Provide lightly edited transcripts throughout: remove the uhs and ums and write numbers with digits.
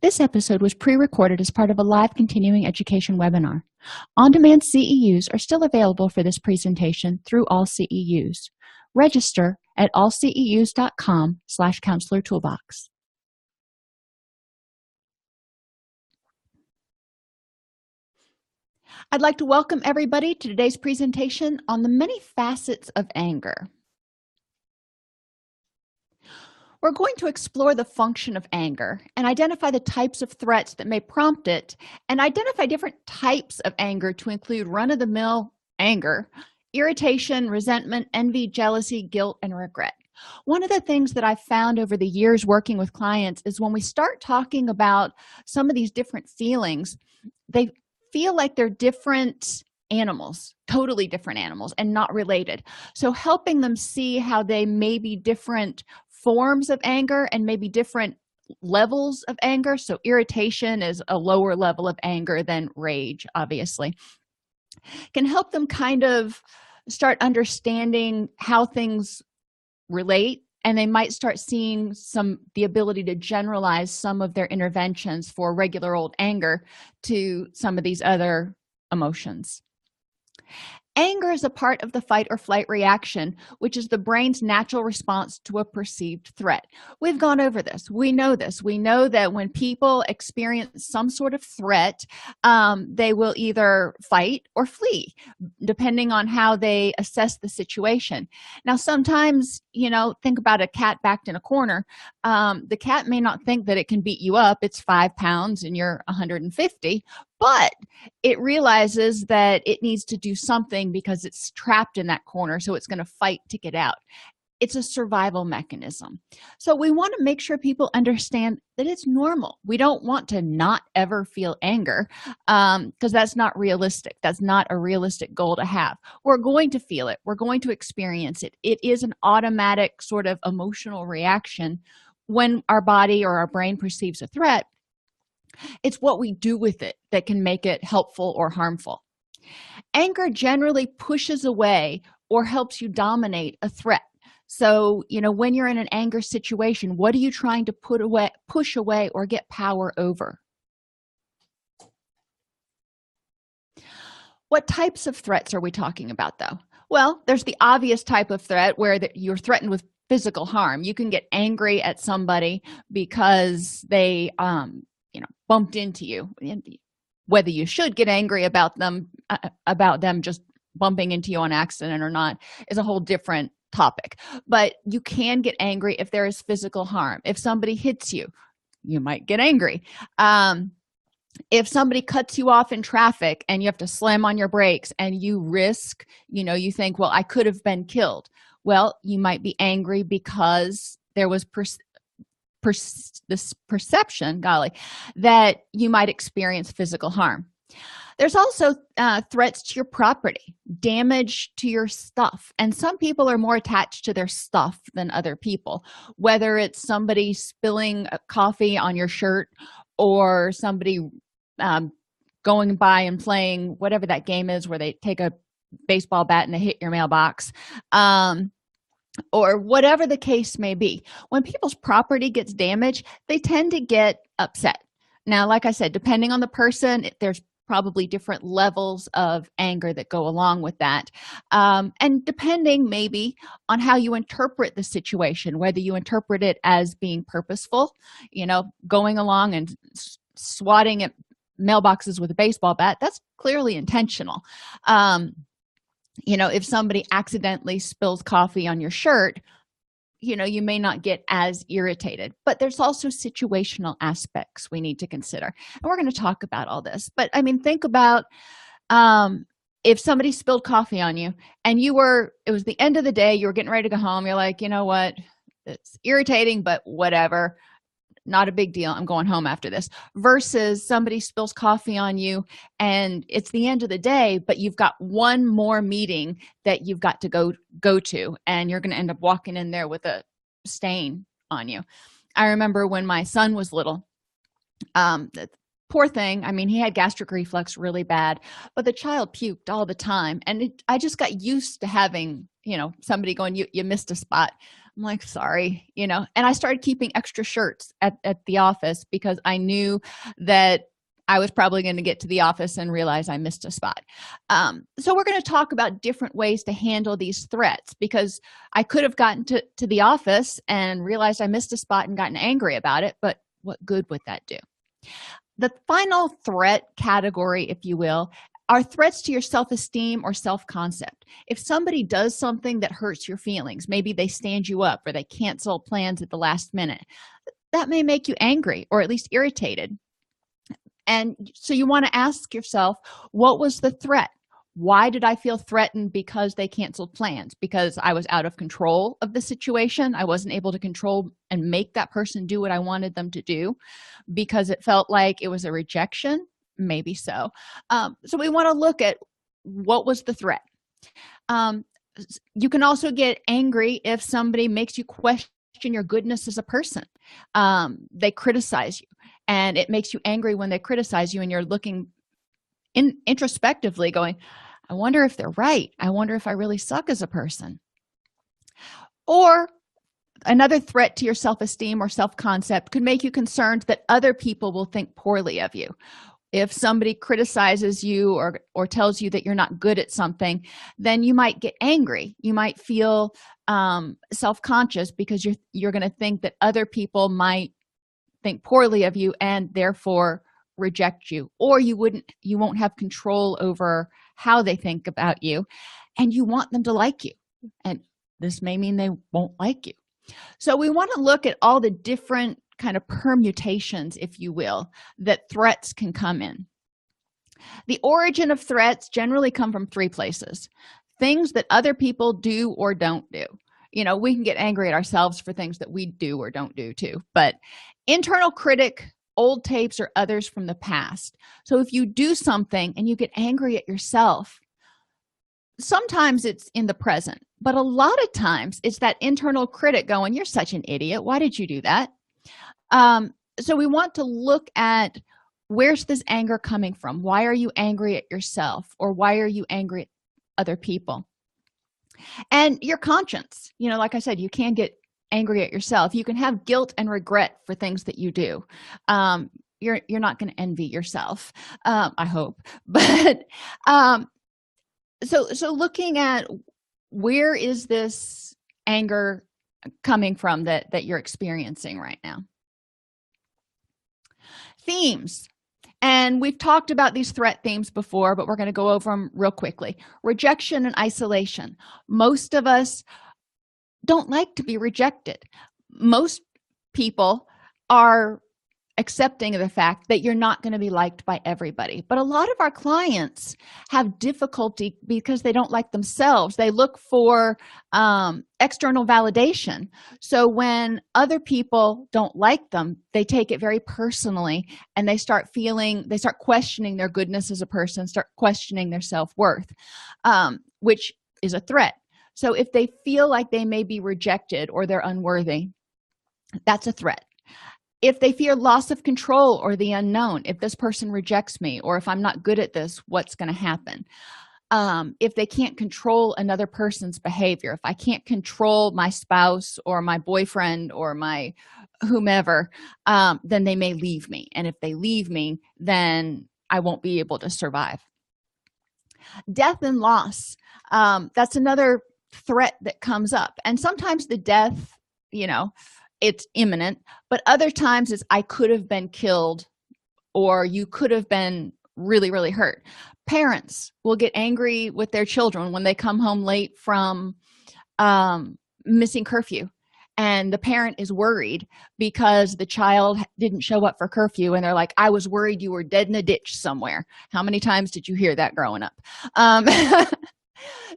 This episode was pre-recorded as part of a live continuing education webinar. On-demand CEUs are still available for this presentation through AllCEUs. Register at allceus.com/counselor toolbox. I'd like to welcome everybody to today's presentation on the many facets of anger. We're going to explore the function of anger and identify the types of threats that may prompt it, and identify different types of anger to include run-of-the-mill anger, irritation, resentment, envy, jealousy, guilt, and regret. One of the things that I've found over the years working with clients is when we start talking about some of these different feelings, they feel like they're different animals, totally different animals, and not related. So helping them see how they may be different forms of anger and maybe different levels of anger. So irritation is a lower level of anger than rage, obviously, can help them kind of start understanding how things relate, and they might start seeing the ability to generalize some of their interventions for regular old anger to some of these other emotions. Anger is a part of the fight or flight reaction, which is the brain's natural response to a perceived threat. We've gone over this. We know this. We know that when people experience some sort of threat, they will either fight or flee, depending on how they assess the situation. Now, sometimes, think about a cat backed in a corner. The cat may not think that it can beat you up. It's 5 pounds and you're 150, but it realizes that it needs to do something because it's trapped in that corner, so it's going to fight to get out. It's a survival mechanism. So we want to make sure people understand that it's normal. We don't want to not ever feel anger, because that's not realistic. That's not a realistic goal to have. We're going to feel it. We're going to experience it. It is an automatic sort of emotional reaction when our body or our brain perceives a threat. It's what we do with it that can make it helpful or harmful. Anger generally pushes away or helps you dominate a threat. So, when you're in an anger situation, what are you trying to push away, or get power over? What types of threats are we talking about, though? Well, there's the obvious type of threat where you're threatened with physical harm. You can get angry at somebody because they bumped into you. Whether you should get angry about them just bumping into you on accident or not is a whole different topic. But you can get angry if there is physical harm. If somebody hits you, you might get angry. If somebody cuts you off in traffic and you have to slam on your brakes and you risk, you think, well, I could have been killed. Well, you might be angry because there was this perception, that you might experience physical harm. There's also threats to your property, damage to your stuff, and some people are more attached to their stuff than other people, whether it's somebody spilling coffee on your shirt or somebody going by and playing whatever that game is where they take a baseball bat and they hit your mailbox, or whatever the case may be. When people's property gets damaged, they tend to get upset. Now, like I said, depending on the person, there's probably different levels of anger that go along with that, and depending maybe on how you interpret the situation, whether you interpret it as being purposeful, going along and swatting at mailboxes with a baseball bat, that's clearly intentional. If somebody accidentally spills coffee on your shirt, you may not get as irritated. But there's also situational aspects we need to consider. And we're going to talk about all this. But think about if somebody spilled coffee on you and it was the end of the day, you were getting ready to go home. You're like, what? It's irritating, but whatever. Not a big deal. I'm going home after this. Versus somebody spills coffee on you and it's the end of the day, but you've got one more meeting that you've got to go to, and you're going to end up walking in there with a stain on you. I remember when my son was little, the poor thing, he had gastric reflux really bad, but the child puked all the time. And I just got used to having, somebody going, you missed a spot. I'm like, sorry, and I started keeping extra shirts at the office because I knew that I was probably going to get to the office and realize I missed a spot. So we're going to talk about different ways to handle these threats, because I could have gotten to the office and realized I missed a spot and gotten angry about it, but what good would that do? The final threat category, if you will, are threats to your self-esteem or self-concept. If somebody does something that hurts your feelings, maybe they stand you up or they cancel plans at the last minute, that may make you angry or at least irritated. And so you want to ask yourself, what was the threat? Why did I feel threatened? Because they canceled plans, because I was out of control of the situation. I wasn't able to control and make that person do what I wanted them to do, because it felt like it was a rejection. Maybe so. So we want to look at what was the threat. You can also get angry if somebody makes you question your goodness as a person. They criticize you, and it makes you angry when they criticize you, and you're looking introspectively going, I wonder if they're right. I wonder if I really suck as a person. Or another threat to your self-esteem or self-concept could make you concerned that other people will think poorly of you. If somebody criticizes you or tells you that you're not good at something, then you might get angry. You might feel self-conscious because you're going to think that other people might think poorly of you and therefore reject you, or you won't have control over how they think about you, and you want them to like you, and this may mean they won't like you. So we want to look at all the different kind of permutations, if you will, that threats can come in. The origin of threats generally come from three places: things that other people do or don't do. We can get angry at ourselves for things that we do or don't do too, but internal critic, old tapes, or others from the past. So if you do something and you get angry at yourself, sometimes it's in the present, but a lot of times it's that internal critic going, you're such an idiot, why did you do that? So we want to look at, where's this anger coming from? Why are you angry at yourself, or why are you angry at other people? And your conscience, like I said, you can get angry at yourself. You can have guilt and regret for things that you do. You're not going to envy yourself, I hope. But so looking at, where is this anger coming from that you're experiencing right now? Themes. And we've talked about these threat themes before, but we're going to go over them real quickly. Rejection and isolation. Most of us don't like to be rejected. Most people are accepting of the fact that you're not going to be liked by everybody, but a lot of our clients have difficulty because they don't like themselves. They look for external validation. So when other people don't like them, they take it very personally, and they start questioning their goodness as a person, start questioning their self-worth, which is a threat. So if they feel like they may be rejected or they're unworthy, that's a threat. If they fear loss of control or the unknown, if this person rejects me, or if I'm not good at this, what's going to happen? If they can't control another person's behavior, if I can't control my spouse or my boyfriend or my whomever, then they may leave me. And if they leave me, then I won't be able to survive. Death and loss. That's another threat that comes up. And sometimes the death, it's imminent, but other times it's, I could have been killed, or you could have been really, really hurt. Parents will get angry with their children when they come home late from missing curfew, and the parent is worried because the child didn't show up for curfew, and they're like, I was worried you were dead in a ditch somewhere. How many times did you hear that growing up?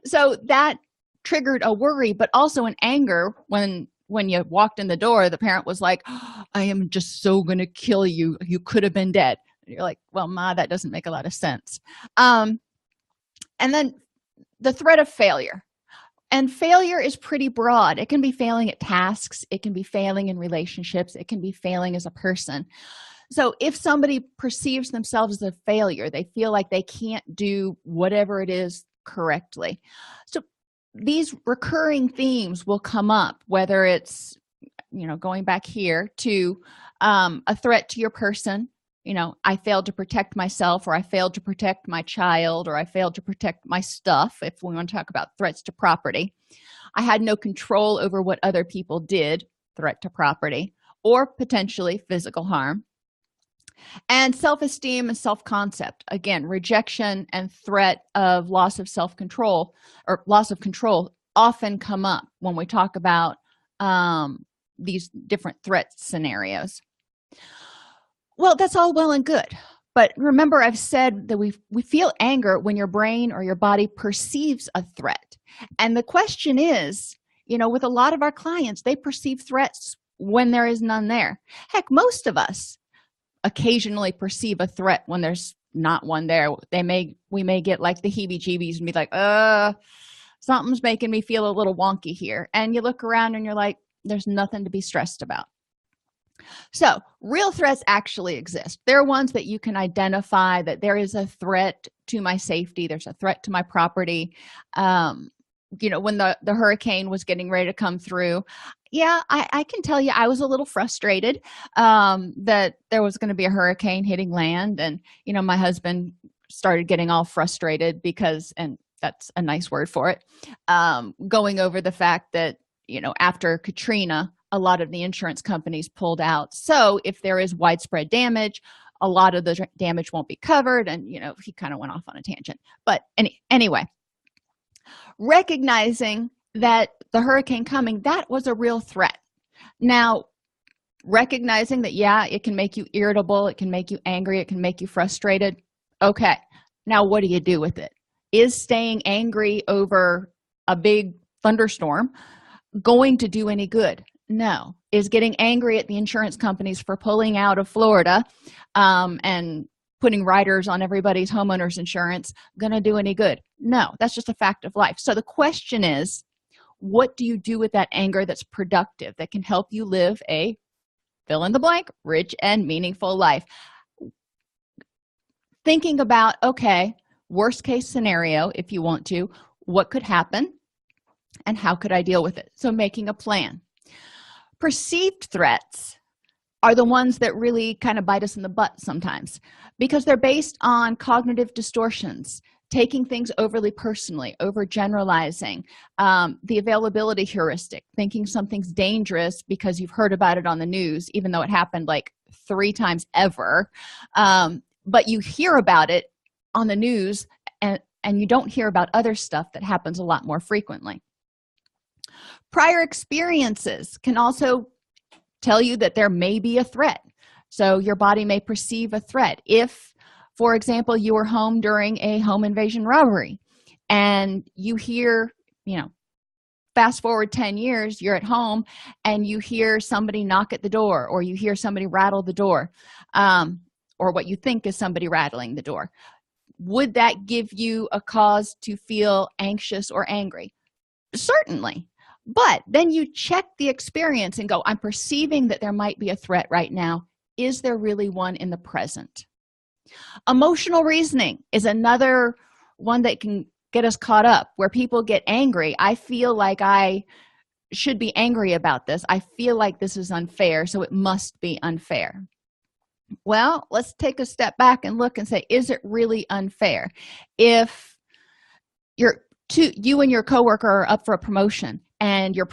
So that triggered a worry, but also an anger when you walked in the door. The parent was like, I am just so gonna kill you, you could have been dead. And you're like, well, Ma, that doesn't make a lot of sense. And then the threat of failure. And failure is pretty broad. It can be failing at tasks, it can be failing in relationships, it can be failing as a person. So if somebody perceives themselves as a failure, they feel like they can't do whatever it is correctly. So these recurring themes will come up, whether it's, going back here to a threat to your person. I failed to protect myself, or I failed to protect my child, or I failed to protect my stuff, if we want to talk about threats to property. I had no control over what other people did, threat to property, or potentially physical harm. And self-esteem and self-concept, again, rejection and threat of loss of self-control or loss of control often come up when we talk about these different threat scenarios. Well, that's all well and good, but remember, I've said that we feel anger when your brain or your body perceives a threat. And the question is, with a lot of our clients, they perceive threats when there is none there. Heck, most of us occasionally perceive a threat when there's not one there. We may get like the heebie-jeebies and be like, something's making me feel a little wonky here. And you look around and you're like, there's nothing to be stressed about. So real threats actually exist. They're ones that you can identify, that there is a threat to my safety, there's a threat to my property. When the hurricane was getting ready to come through, I can tell you I was a little frustrated that there was going to be a hurricane hitting land. And my husband started getting all frustrated because, and that's a nice word for it, going over the fact that after Katrina, a lot of the insurance companies pulled out. So if there is widespread damage, a lot of the damage won't be covered. And he kind of went off on a tangent. But anyway, recognizing that the hurricane coming, that was a real threat. Now, recognizing that, it can make you irritable, it can make you angry, it can make you frustrated. Okay, now what do you do with it? Is staying angry over a big thunderstorm going to do any good? No. Is getting angry at the insurance companies for pulling out of Florida and putting riders on everybody's homeowners insurance going to do any good? No. That's just a fact of life. So the question is, what do you do with that anger that's productive, that can help you live a fill in the blank, rich and meaningful life? Thinking about, okay, worst case scenario, if you want to, what could happen and how could I deal with it? So making a plan. Perceived threats are the ones that really kind of bite us in the butt sometimes, because they're based on cognitive distortions, taking things overly personally, overgeneralizing, the availability heuristic, thinking something's dangerous because you've heard about it on the news, even though it happened like 3 times ever. But you hear about it on the news and you don't hear about other stuff that happens a lot more frequently. Prior experiences can also tell you that there may be a threat. So your body may perceive a threat. If, for example, you were home during a home invasion robbery and you hear, fast forward 10 years, you're at home and you hear somebody knock at the door, or you hear somebody rattle the door, or what you think is somebody rattling the door. Would that give you a cause to feel anxious or angry? Certainly. But then you check the experience and go, I'm perceiving that there might be a threat right now. Is there really one in the present? Emotional reasoning is another one that can get us caught up, where people get angry. I feel like I should be angry about this. I feel like this is unfair, so it must be unfair. Well, let's take a step back and look and say, is it really unfair? If you and your coworker are up for a promotion and your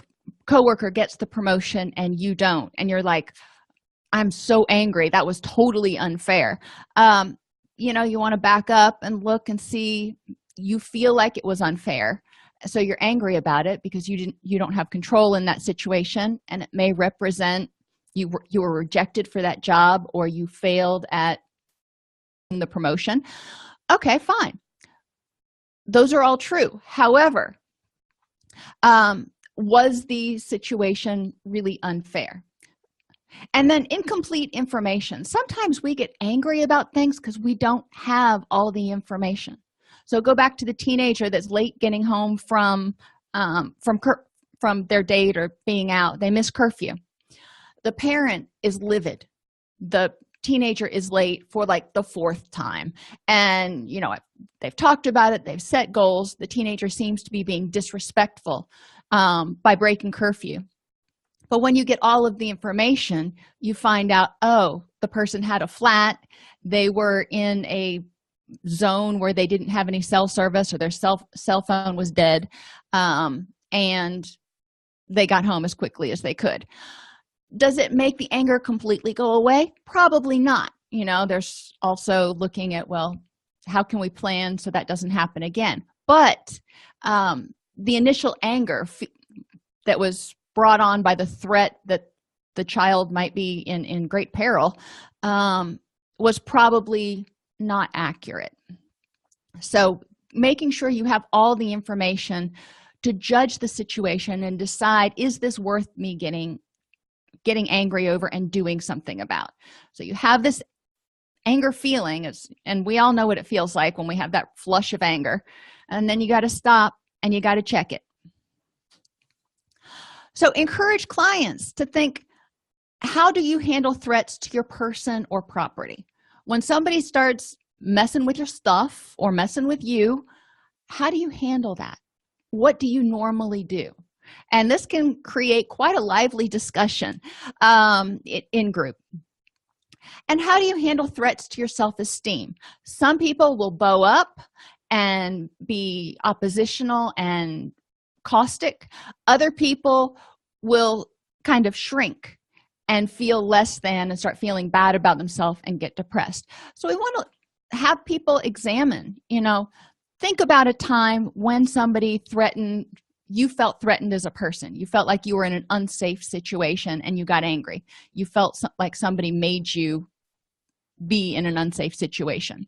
coworker gets the promotion and you don't, and you're like, I'm so angry, that was totally unfair. You want to back up and look and see, you feel like it was unfair, so you're angry about it because you don't have control in that situation, and it may represent you were rejected for that job, or you failed at the promotion. Okay, fine. Those are all true. However, was the situation really unfair? And then incomplete information. Sometimes we get angry about things because we don't have all the information. So go back to the teenager that's late getting home from their date or being out. They miss curfew. The parent is livid. The teenager is late for like the fourth time, and they've talked about it, they've set goals, the teenager seems to be being disrespectful by breaking curfew. But when you get all of the information, you find out, oh, the person had a flat, they were in a zone where they didn't have any cell service, or their cell phone was dead, and they got home as quickly as they could. Does it make the anger completely go away? Probably not. There's also looking at, well, how can we plan so that doesn't happen again? But the initial anger that was brought on by the threat that the child might be in great peril was probably not accurate. So making sure you have all the information to judge the situation and decide, is this worth me getting angry over and doing something about? So you have this anger feeling, and we all know what it feels like when we have that flush of anger, and then you got to stop and you got to check it. So encourage clients to think, how do you handle threats to your person or property? When somebody starts messing with your stuff or messing with you, how do you handle that? What do you normally do? And this can create quite a lively discussion in group. And how do you handle threats to your self-esteem? Some people will bow up and be oppositional and caustic. Other people will kind of shrink and feel less than and start feeling bad about themselves and get depressed. So we want to have people examine, think about a time when somebody you felt threatened as a person. You felt like you were in an unsafe situation and you got angry. You felt like somebody made you be in an unsafe situation.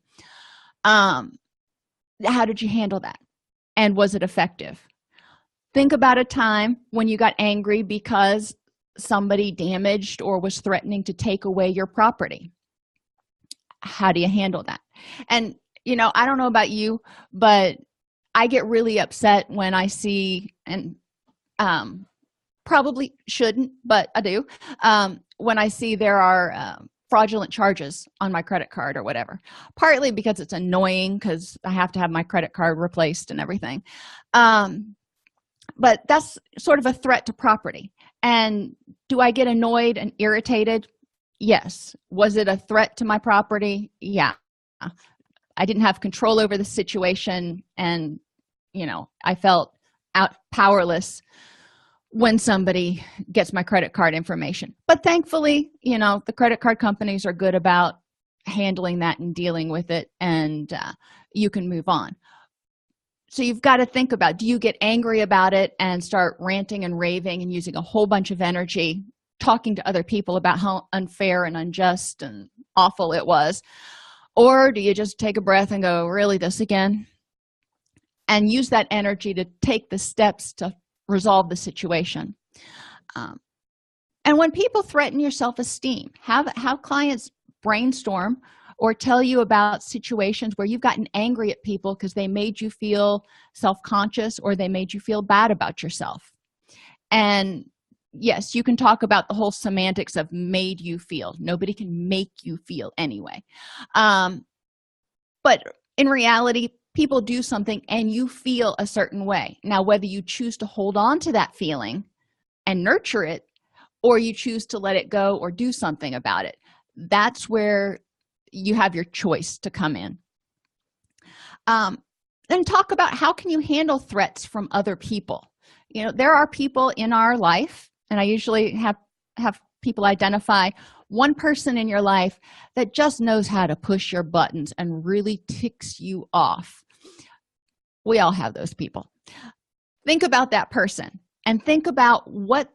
How did you handle that? And was it effective? Think about a time when you got angry because somebody damaged or was threatening to take away your property. How do you handle that? And I don't know about you, but I get really upset when I see, and probably shouldn't, but I do, when I see there are fraudulent charges on my credit card or whatever. Partly because it's annoying because I have to have my credit card replaced and everything. But that's sort of a threat to property. And do I get annoyed and irritated? Yes. Was it a threat to my property? Yeah. I didn't have control over the situation, and I felt powerless when somebody gets my credit card information. But thankfully, the credit card companies are good about handling that and dealing with it, and you can move on. So you've got to think about, do you get angry about it and start ranting and raving and using a whole bunch of energy talking to other people about how unfair and unjust and awful it was? Or do you just take a breath and go, really, this again? And use that energy to take the steps to resolve the situation. And when people threaten your self-esteem, have clients brainstorm or tell you about situations where you've gotten angry at people because they made you feel self-conscious or they made you feel bad about yourself. And yes, you can talk about the whole semantics of made you feel. Nobody can make you feel anyway. But in reality, people do something and you feel a certain way. Now, whether you choose to hold on to that feeling and nurture it, or you choose to let it go or do something about it, that's where you have your choice to come in. Then talk about, how can you handle threats from other people? There are people in our life, and I usually have people identify one person in your life that just knows how to push your buttons and really ticks you off. We all have those people. Think about that person and think about what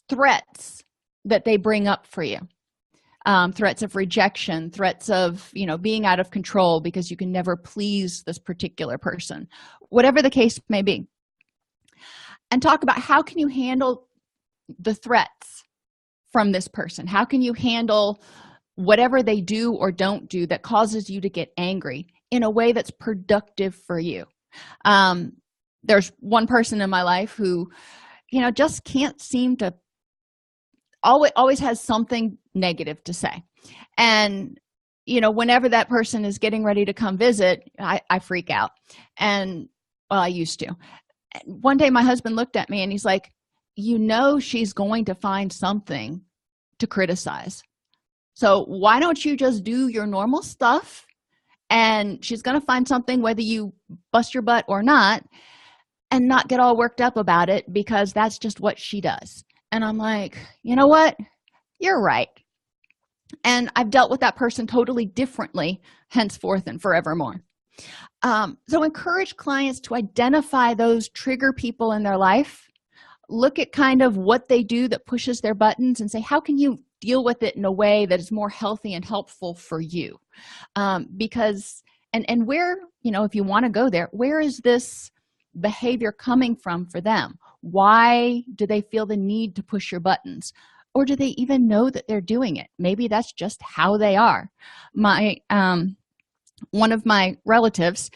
threats that they bring up for you. Threats of rejection, threats of being out of control because you can never please this particular person, whatever the case may be. And talk about, how can you handle the threats from this person? How can you handle whatever they do or don't do that causes you to get angry in a way that's productive for you? There's one person in my life who just can't seem to always has something negative to say. And whenever that person is getting ready to come visit, I freak out. And well, I used to. One day my husband looked at me and he's like, she's going to find something to criticize, so why don't you just do your normal stuff, and she's going to find something whether you bust your butt or not, and not get all worked up about it, because that's just what she does. And I'm like, you know what, you're right. And I've dealt with that person totally differently henceforth and forevermore. So encourage clients to identify those trigger people in their life, look at kind of what they do that pushes their buttons, and say, how can you deal with it in a way that is more healthy and helpful for you? Because and where, if you want to go there, where is this behavior coming from for them? Why do they feel the need to push your buttons? Or do they even know that they're doing it? Maybe that's just how they are. One of my relatives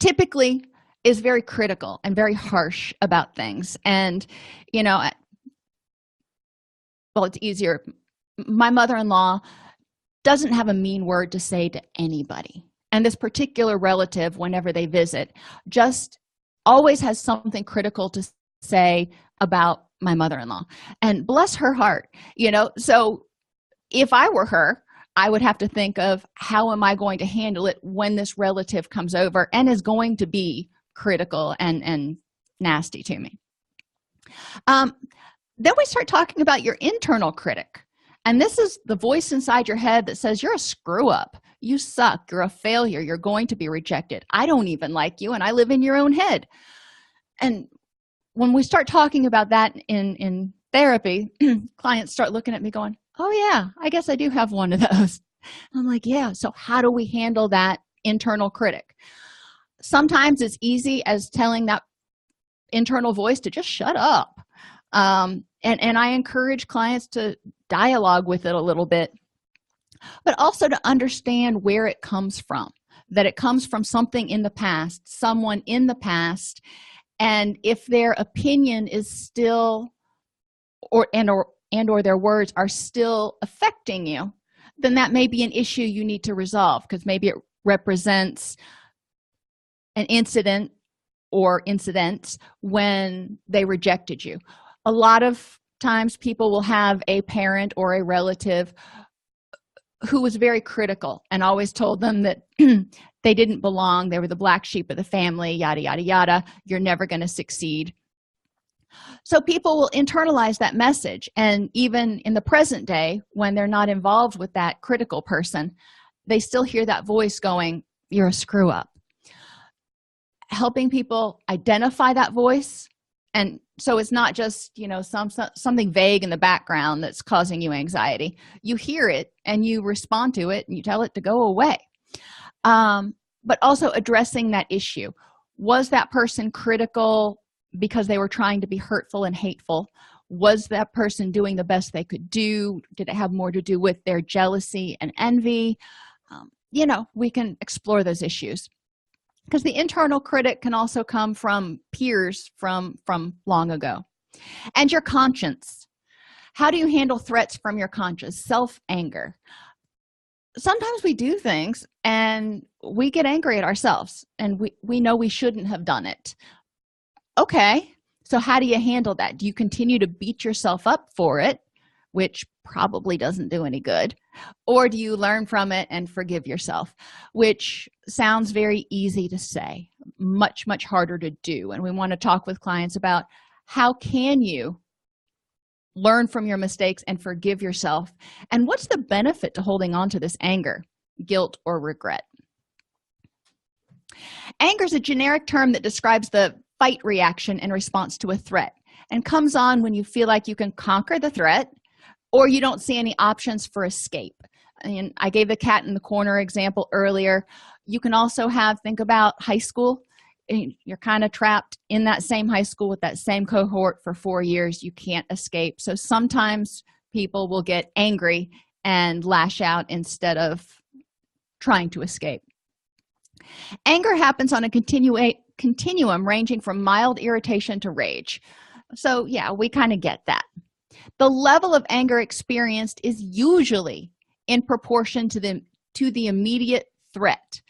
typically is very critical and very harsh about things. And, well, it's easier. My mother-in-law doesn't have a mean word to say to anybody. And this particular relative, whenever they visit, just always has something critical to say about my mother-in-law. And bless her heart, so if I were her, I would have to think of, how am I going to handle it when this relative comes over and is going to be critical and nasty to me. Then we start talking about your internal critic. And this is the voice inside your head that says, you're a screw up, you suck, you're a failure, you're going to be rejected, I don't even like you, and I live in your own head. And when we start talking about that in therapy, clients start looking at me going, oh yeah, I guess I do have one of those. I'm like, yeah, so how do we handle that internal critic? Sometimes it's easy as telling that internal voice to just shut up. And I encourage clients to dialogue with it a little bit, but also to understand where it comes from, that it comes from something in the past, someone in the past. And if their opinion is still or their words are still affecting you, then that may be an issue you need to resolve, because maybe it represents an incident or incidents when they rejected you. A lot of times people will have a parent or a relative who was very critical and always told them that they didn't belong, they were the black sheep of the family, yada yada yada, you're never going to succeed. So people will internalize that message, and even in the present day, when they're not involved with that critical person, they still hear that voice going, you're a screw up. Helping people identify that voice, and so it's not just something vague in the background that's causing you anxiety. You hear it and you respond to it and you tell it to go away. But also addressing that issue. Was that person critical because they were trying to be hurtful and hateful? Was that person doing the best they could do? Did it have more to do with their jealousy and envy? We can explore those issues, because the internal critic can also come from peers from long ago. And your conscience. How do you handle threats from your conscience? Self-anger. Sometimes we do things and we get angry at ourselves, and we know we shouldn't have done it. Okay, so how do you handle that? Do you continue to beat yourself up for it, which probably doesn't do any good? Or do you learn from it and forgive yourself, which sounds very easy to say, much, much harder to do. And we want to talk with clients about, how can you learn from your mistakes and forgive yourself? And what's the benefit to holding on to this anger, guilt, or regret? Anger is a generic term that describes the fight reaction in response to a threat, and comes on when you feel like you can conquer the threat, or you don't see any options for escape. And I gave the cat in the corner example earlier. You can also think about high school. You're kind of trapped in that same high school with that same cohort for 4 years. You can't escape. So sometimes people will get angry and lash out instead of trying to escape. Anger happens on a continuum ranging from mild irritation to rage. So yeah, we kind of get that. The level of anger experienced is usually in proportion to the immediate threat.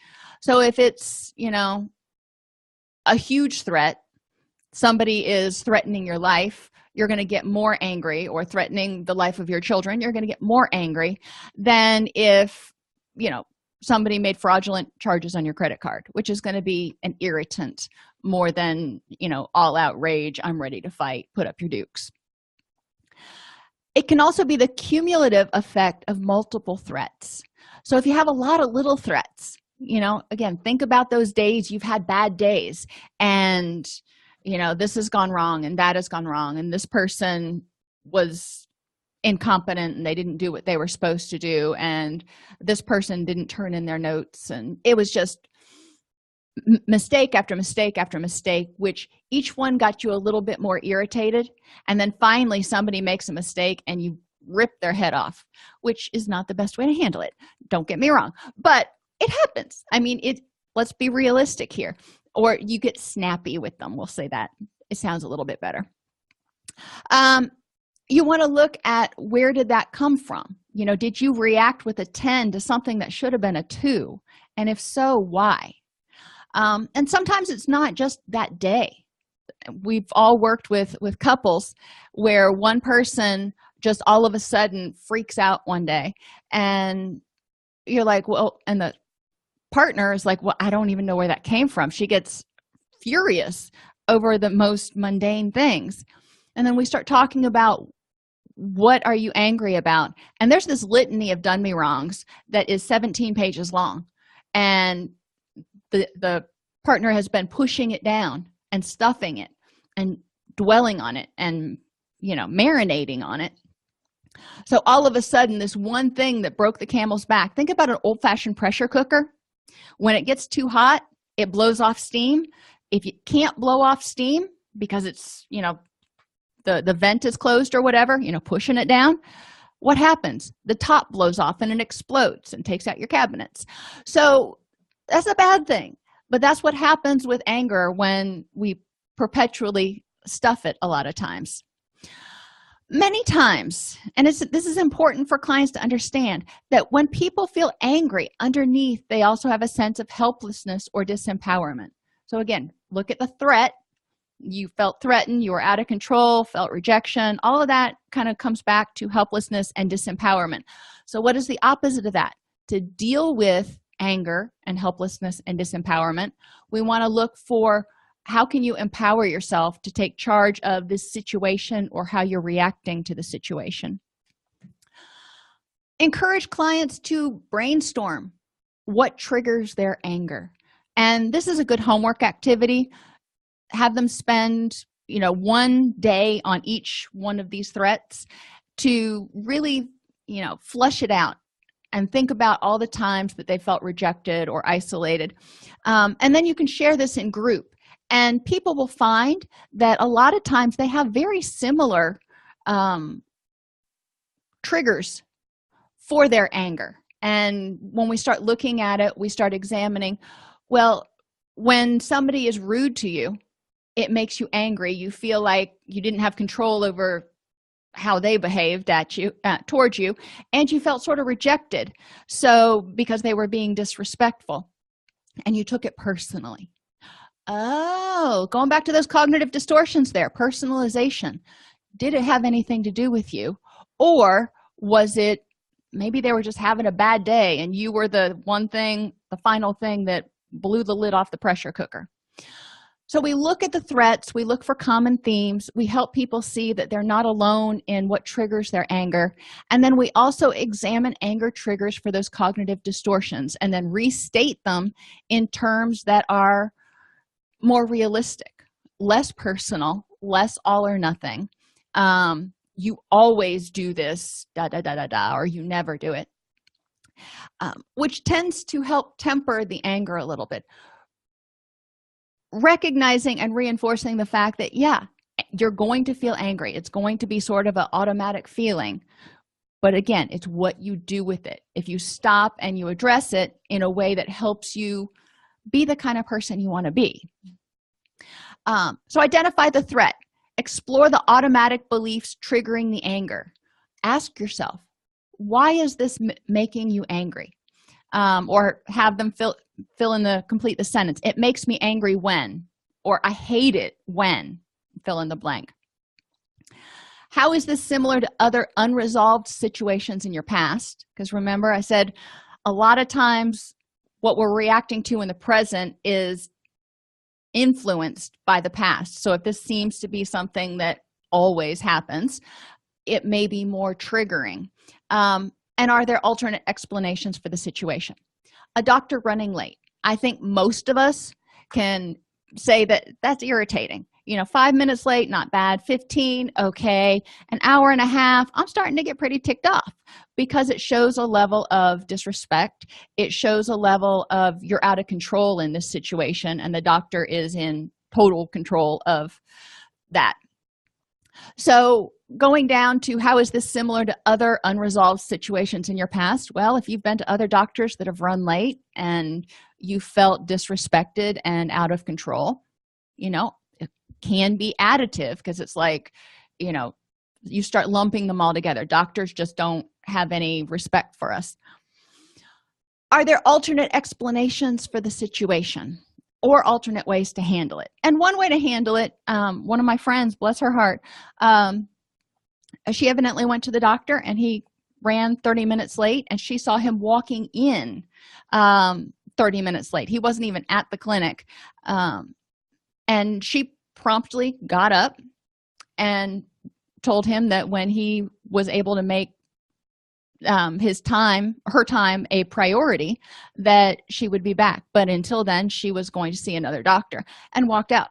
So if it's, a huge threat, somebody is threatening your life, you're going to get more angry, or threatening the life of your children, you're going to get more angry than if, somebody made fraudulent charges on your credit card, which is going to be an irritant more than, all out rage, I'm ready to fight, put up your dukes. It can also be the cumulative effect of multiple threats. So if you have a lot of little threats, again, think about those days you've had bad days, and this has gone wrong and that has gone wrong, and this person was incompetent and they didn't do what they were supposed to do, and this person didn't turn in their notes, and it was just mistake after mistake after mistake, which each one got you a little bit more irritated, and then finally somebody makes a mistake and you rip their head off, which is not the best way to handle it, don't get me wrong, but it happens. Let's be realistic here. Or you get snappy with them, we'll say that. It sounds a little bit better. You want to look at, where did that come from? Did you react with a 10 to something that should have been a 2? And if so, why? And sometimes it's not just that day. We've all worked with couples where one person just all of a sudden freaks out one day, and you're like, well, and the partner is like, well, I don't even know where that came from. She gets furious over the most mundane things. And then we start talking about, what are you angry about? And there's this litany of done me wrongs that is 17 pages long. And the partner has been pushing it down and stuffing it and dwelling on it and, marinating on it. So all of a sudden, this one thing that broke the camel's back, think about an old-fashioned pressure cooker. When it gets too hot, it blows off steam. If you can't blow off steam because it's, the vent is closed or whatever, pushing it down, what happens? The top blows off and it explodes and takes out your cabinets. So that's a bad thing. But that's what happens with anger when we perpetually stuff it a lot of times. Many times, and this is important for clients to understand, that when people feel angry, underneath they also have a sense of helplessness or disempowerment. So again, look at the threat. You felt threatened, you were out of control, felt rejection. All of that kind of comes back to helplessness and disempowerment. So what is the opposite of that? To deal with anger and helplessness and disempowerment, we want to look for, how can you empower yourself to take charge of this situation or how you're reacting to the situation? Encourage clients to brainstorm what triggers their anger. And this is a good homework activity. Have them spend, one day on each one of these threats to really, flush it out and think about all the times that they felt rejected or isolated. And then you can share this in group. And people will find that a lot of times they have very similar triggers for their anger. And when we start looking at it, we start examining, well, when somebody is rude to you, it makes you angry. You feel like you didn't have control over how they behaved towards you, and you felt sort of rejected. So because they were being disrespectful, and you took it personally. Oh, going back to those cognitive distortions there, personalization. Did it have anything to do with you? Or was it maybe they were just having a bad day and you were the final thing that blew the lid off the pressure cooker? So we look at the threats, we look for common themes, we help people see that they're not alone in what triggers their anger, and then we also examine anger triggers for those cognitive distortions and then restate them in terms that are more realistic, less personal, less all or nothing. You always do this, or you never do it, which tends to help temper the anger a little bit. Recognizing and reinforcing the fact that, yeah, you're going to feel angry. It's going to be sort of an automatic feeling. But again, it's what you do with it. If you stop and you address it in a way that helps you be the kind of person you want to be. So identify the threat. Explore the automatic beliefs triggering the anger. Ask yourself, why is this making you angry? Or have them complete the sentence. It makes me angry when, or I hate it when, fill in the blank. How is this similar to other unresolved situations in your past? Because remember, I said a lot of times what we're reacting to in the present is influenced by the past. So if this seems to be something that always happens, it may be more triggering. And are there alternate explanations for the situation? A doctor running late. I think most of us can say that that's irritating. 5 minutes late, not bad. 15, okay. An hour and a half, I'm starting to get pretty ticked off because it shows a level of disrespect. It shows a level of you're out of control in this situation, and the doctor is in total control of that. So going down to how is this similar to other unresolved situations in your past? Well, if you've been to other doctors that have run late and you felt disrespected and out of control, it can be additive because it's like, you start lumping them all together. Doctors just don't have any respect for us. Are there alternate explanations for the situation or alternate ways to handle it? And one way to handle it, one of my friends, bless her heart, she evidently went to the doctor and he ran 30 minutes late, and she saw him walking in 30 minutes late. He wasn't even at the clinic. And she promptly got up and told him that when he was able to make her time a priority, that she would be back. But until then, she was going to see another doctor, and walked out.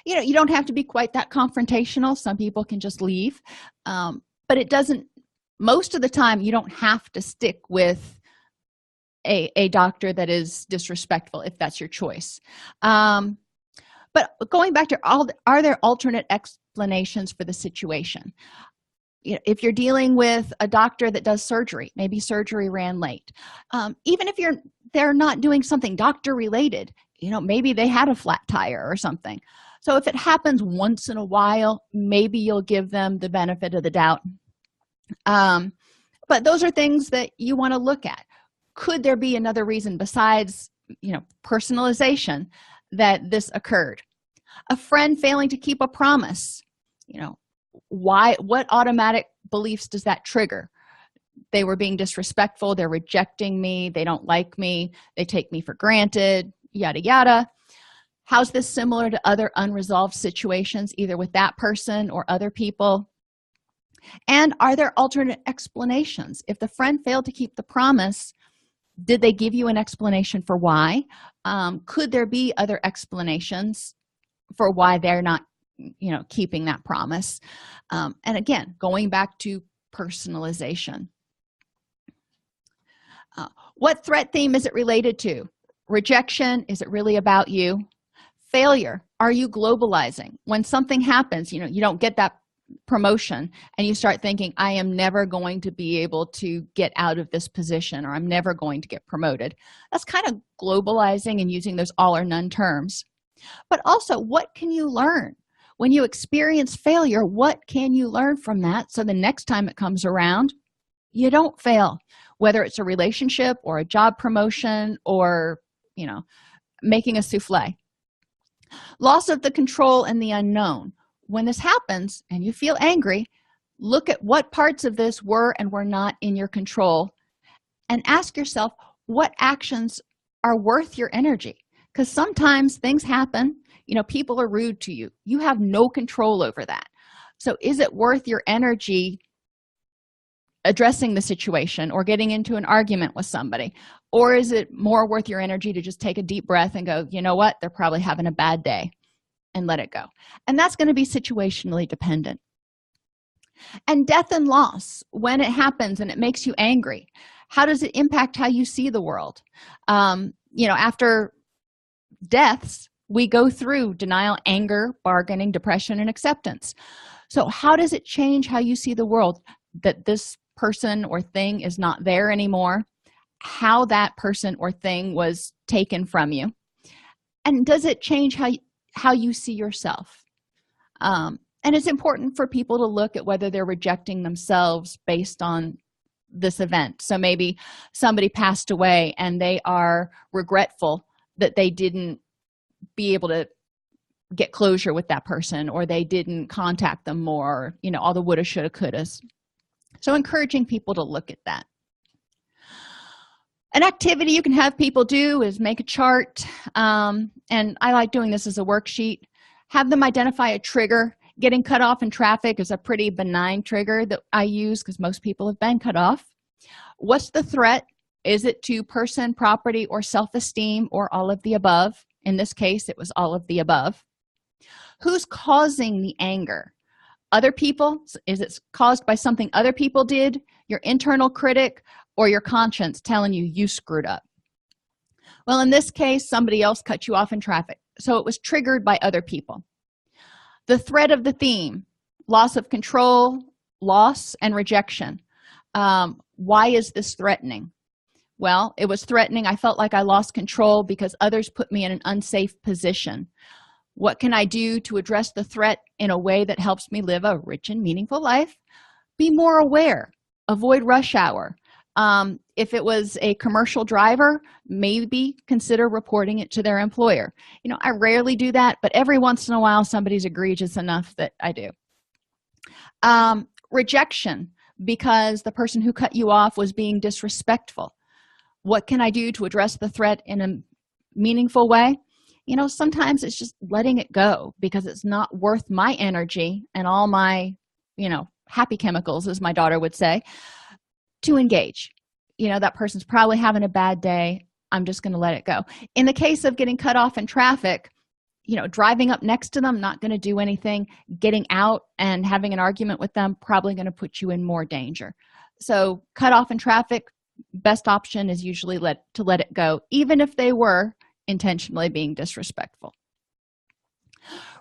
You don't have to be quite that confrontational. Some people can just leave. But it doesn't, most of the time, you don't have to stick with a doctor that is disrespectful if that's your choice. But going back to are there alternate explanations for the situation? If you're dealing with a doctor that does surgery, maybe surgery ran late. Even if they're not doing something doctor related, maybe they had a flat tire or something. So if it happens once in a while, maybe you'll give them the benefit of the doubt. But those are things that you want to look at. Could there be another reason besides, personalization that this occurred? A friend failing to keep a promise, what automatic beliefs does that trigger? They were being disrespectful, they're rejecting me, they don't like me, they take me for granted, yada yada. How's this similar to other unresolved situations, either with that person or other people? And are there alternate explanations? If the friend failed to keep the promise, did they give you an explanation for why? Could there be other explanations for why they're not keeping that promise? And again, going back to personalization. What threat theme is it related to? Rejection, is it really about you? Failure, are you globalizing? When something happens, you don't get that promotion and you start thinking, I am never going to be able to get out of this position, or I'm never going to get promoted. That's kind of globalizing and using those all or none terms. But also, what can you learn? When you experience failure, what can you learn from that so the next time it comes around, you don't fail, whether it's a relationship or a job promotion or, making a souffle. Loss of the control and the unknown. When this happens and you feel angry, look at what parts of this were and were not in your control, and ask yourself what actions are worth your energy. Because sometimes things happen, people are rude to you. You have no control over that. So is it worth your energy addressing the situation or getting into an argument with somebody? Or is it more worth your energy to just take a deep breath and go, you know what, they're probably having a bad day, and let it go? And that's going to be situationally dependent. And death and loss, when it happens and it makes you angry, how does it impact how you see the world? After deaths, we go through denial, anger, bargaining, depression, and acceptance. So how does it change how you see the world that this person or thing is not there anymore? How that person or thing was taken from you? And does it change how you see yourself? And it's important for people to look at whether they're rejecting themselves based on this event. So maybe somebody passed away and they are regretful that they didn't be able to get closure with that person, or they didn't contact them more, all the woulda, shoulda, couldas. So encouraging people to look at that. An activity you can have people do is make a chart, and I like doing this as a worksheet. Have them identify a trigger. Getting cut off in traffic is a pretty benign trigger that I use because most people have been cut off. What's the threat? Is it to person, property, or self-esteem, or all of the above? In this case, it was all of the above. Who's causing the anger? Other people? Is it caused by something other people did, your internal critic, or your conscience telling you you screwed up? Well, in this case, somebody else cut you off in traffic, so it was triggered by other people. The thread of the theme: loss of control, loss, and rejection. Why is this threatening? Well, it was threatening. I felt like I lost control because others put me in an unsafe position. What can I do to address the threat in a way that helps me live a rich and meaningful life? Be more aware. Avoid rush hour. If it was a commercial driver, maybe consider reporting it to their employer. I rarely do that, but every once in a while somebody's egregious enough that I do. Rejection, because the person who cut you off was being disrespectful. What can I do to address the threat in a meaningful way? Sometimes it's just letting it go because it's not worth my energy and all my, happy chemicals, as my daughter would say, to engage. That person's probably having a bad day. I'm just going to let it go. In the case of getting cut off in traffic, driving up next to them, not going to do anything. Getting out and having an argument with them, probably going to put you in more danger. So cut off in traffic, best option is usually to let it go, even if they were intentionally being disrespectful.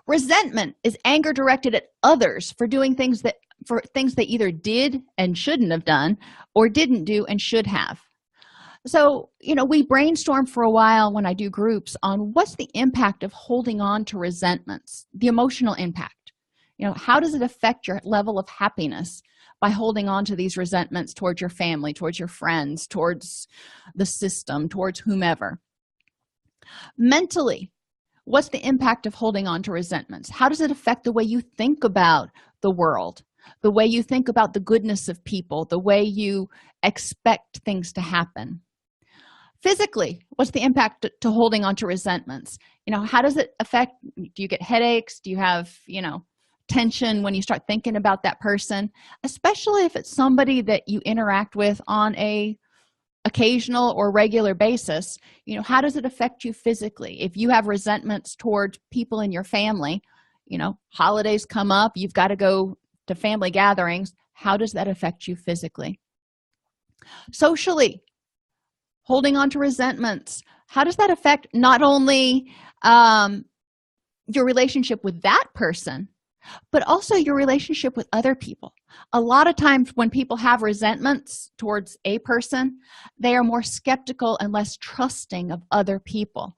Resentment is anger directed at others for things that either did and shouldn't have done, or didn't do and should have. So, we brainstorm for a while when I do groups on what's the impact of holding on to resentments, the emotional impact. How does it affect your level of happiness by holding on to these resentments towards your family, towards your friends, towards the system, towards whomever? Mentally, what's the impact of holding on to resentments? How does it affect the way you think about the world, the way you think about the goodness of people, the way you expect things to happen? Physically, what's the impact to holding on to resentments? How does it affect? Do you get headaches? Do you have, tension when you start thinking about that person, especially if it's somebody that you interact with on a occasional or regular basis? How does it affect you physically? If you have resentments towards people in your family, holidays come up, you've got to go to family gatherings. How does that affect you physically? Socially, holding on to resentments, how does that affect not only your relationship with that person, but also your relationship with other people? A lot of times when people have resentments towards a person, they are more skeptical and less trusting of other people.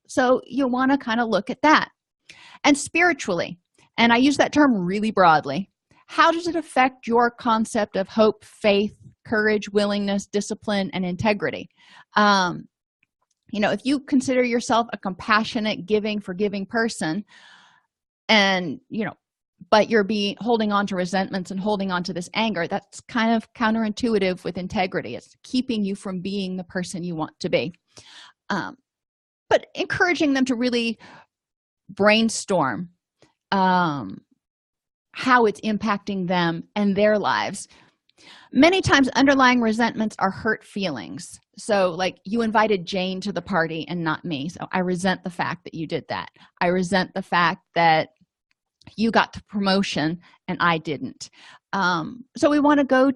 So you want to kind of look at that. And spiritually, and I use that term really broadly, how does it affect your concept of hope, faith, courage, willingness, discipline, and integrity? If you consider yourself a compassionate, giving, forgiving person, and but you're holding on to resentments and holding on to this anger, that's kind of counterintuitive with integrity. It's keeping you from being the person you want to be. But encouraging them to really brainstorm how it's impacting them and their lives. Many times underlying resentments are hurt feelings. So like, you invited Jane to the party and not me, so I resent the fact that you did that. I resent the fact that you got the promotion and I didn't. So we want to go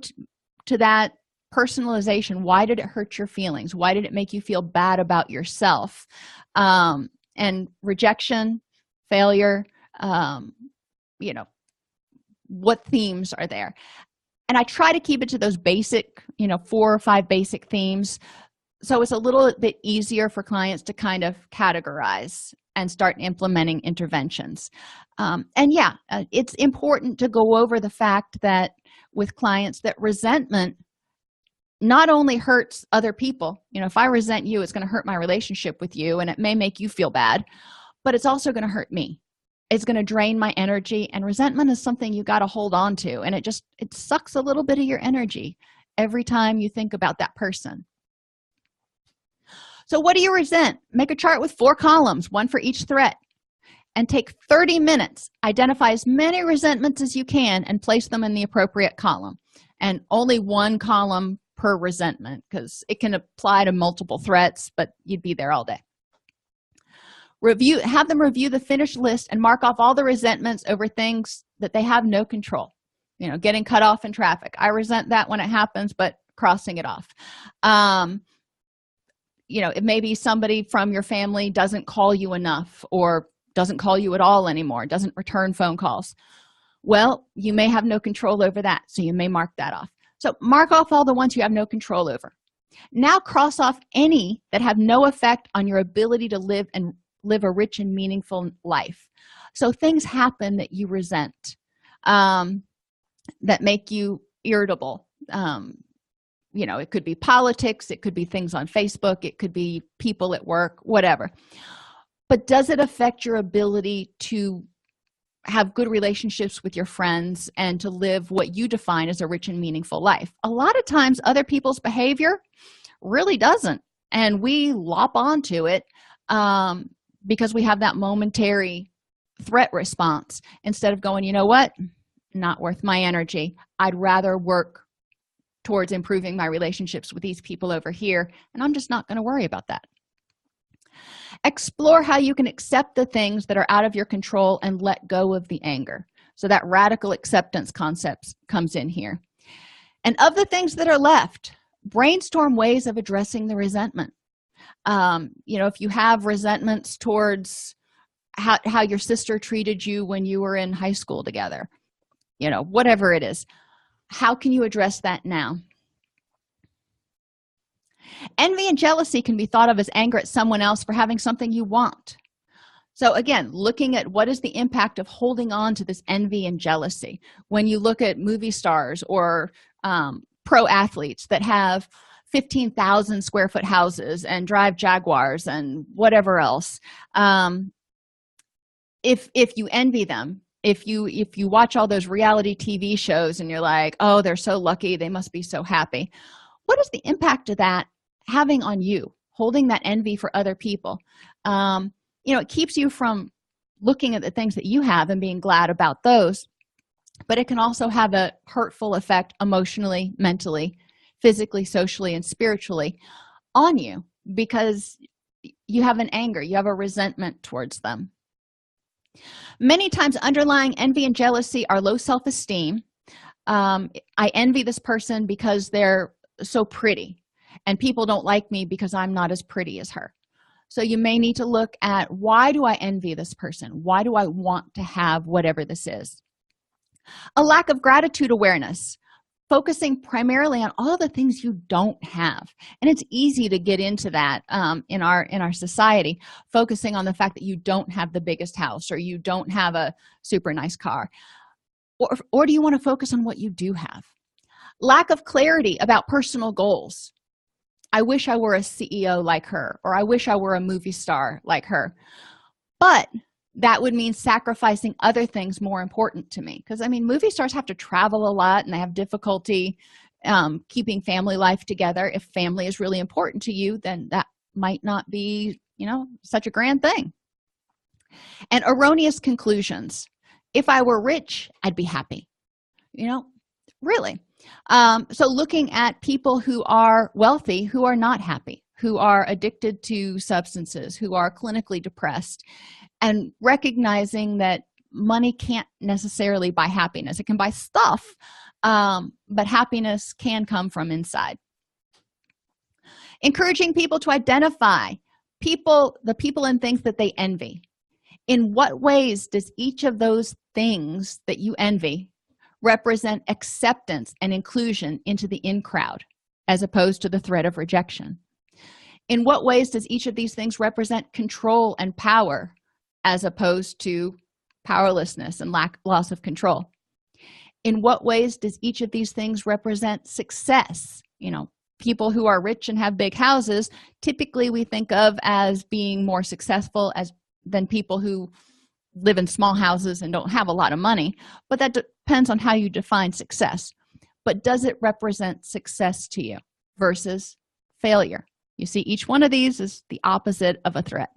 to that personalization. Why did it hurt your feelings? Why did it make you feel bad about yourself? And rejection, failure, what themes are there? And I try to keep it to those basic, 4 or 5 basic themes. So it's a little bit easier for clients to kind of categorize and start implementing interventions. And yeah, it's important to go over the fact that with clients that resentment not only hurts other people. If I resent you, it's going to hurt my relationship with you, and it may make you feel bad, but it's also going to hurt me. It's going to drain my energy, and resentment is something you got to hold on to, and it sucks a little bit of your energy every time you think about that person. So what do you resent? Make a chart with 4 columns, 1 for each threat, and take 30 minutes. Identify as many resentments as you can and place them in the appropriate column, and only 1 column per resentment, because it can apply to multiple threats, but you'd be there all day. Have them review the finished list and mark off all the resentments over things that they have no control. Getting cut off in traffic. I resent that when it happens, but crossing it off. It may be somebody from your family doesn't call you enough, or doesn't call you at all anymore, doesn't return phone calls. Well, you may have no control over that, so you may mark that off. So mark off all the ones you have no control over. Now cross off any that have no effect on your ability to live a rich and meaningful life. So things happen that you resent, that make you irritable. It could be politics, it could be things on Facebook, it could be people at work, whatever. But does it affect your ability to have good relationships with your friends and to live what you define as a rich and meaningful life? A lot of times other people's behavior really doesn't, and we lop onto it because we have that momentary threat response instead of going, you know what, not worth my energy. I'd rather work towards improving my relationships with these people over here, and I'm just not going to worry about that. Explore how you can accept the things that are out of your control and let go of the anger. So that radical acceptance concept comes in here. And of the things that are left, brainstorm ways of addressing the resentment. If you have resentments towards how your sister treated you when you were in high school together, whatever it is, how can you address that now? Envy and jealousy can be thought of as anger at someone else for having something you want. So again, looking at what is the impact of holding on to this envy and jealousy. When you look at movie stars or pro athletes that have 15,000 square foot houses and drive Jaguars and whatever else, if you envy them, if you watch all those reality TV shows and you're like, oh, they're so lucky, they must be so happy, what is the impact of that having on you, holding that envy for other people? It keeps you from looking at the things that you have and being glad about those, but it can also have a hurtful effect emotionally, mentally, physically, socially, and spiritually on you because you have an anger, you have a resentment towards them. Many times underlying envy and jealousy are low self-esteem. I envy this person because they're so pretty, and people don't like me because I'm not as pretty as her. So you may need to look at, why do I envy this person? Why do I want to have whatever this is? A lack of gratitude awareness, focusing primarily on all the things you don't have. And it's easy to get into that in our society, focusing on the fact that you don't have the biggest house or you don't have a super nice car. Or do you want to focus on what you do have? Lack of clarity about personal goals. I wish I were a CEO like her, or I wish I were a movie star like her. But that would mean sacrificing other things more important to me. Because, movie stars have to travel a lot and they have difficulty keeping family life together. If family is really important to you, then that might not be, such a grand thing. And erroneous conclusions. If I were rich, I'd be happy. Really. So looking at people who are wealthy, who are not happy, who are addicted to substances, who are clinically depressed, and recognizing that money can't necessarily buy happiness. It can buy stuff, but happiness can come from inside. Encouraging people to identify the people and things that they envy. In what ways does each of those things that you envy represent acceptance and inclusion into the in crowd, as opposed to the threat of rejection? In what ways does each of these things represent control and power as opposed to powerlessness and loss of control? In what ways does each of these things represent success? People who are rich and have big houses, typically we think of as being more successful than people who live in small houses and don't have a lot of money, but that depends on how you define success. But does it represent success to you versus failure? You see, each one of these is the opposite of a threat.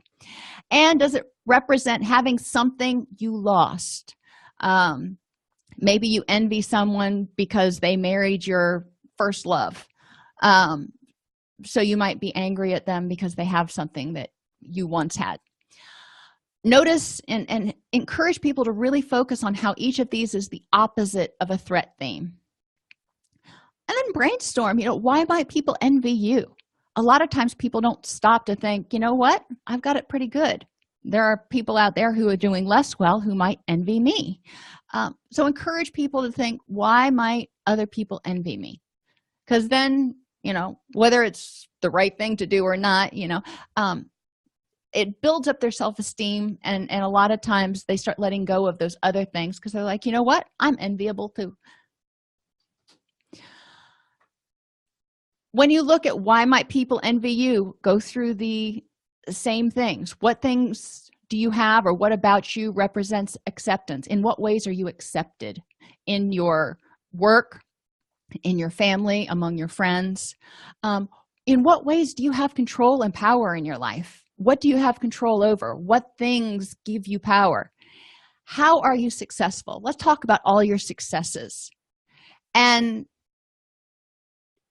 And does it represent having something you lost? Maybe you envy someone because they married your first love. So you might be angry at them because they have something that you once had. Notice and encourage people to really focus on how each of these is the opposite of a threat theme. And then brainstorm, why might people envy you? A lot of times people don't stop to think, you know what? I've got it pretty good. There are people out there who are doing less well who might envy me. So encourage people to think, why might other people envy me? Because then, whether it's the right thing to do or not, it builds up their self-esteem, and a lot of times they start letting go of those other things because they're like, you know what? I'm enviable too. When you look at why might people envy you, go through the same things. What things do you have, or what about you represents acceptance? In what ways are you accepted in your work, in your family, among your friends? In what ways do you have control and power in your life? What do you have control over? What things give you power? How are you successful? Let's talk about all your successes. And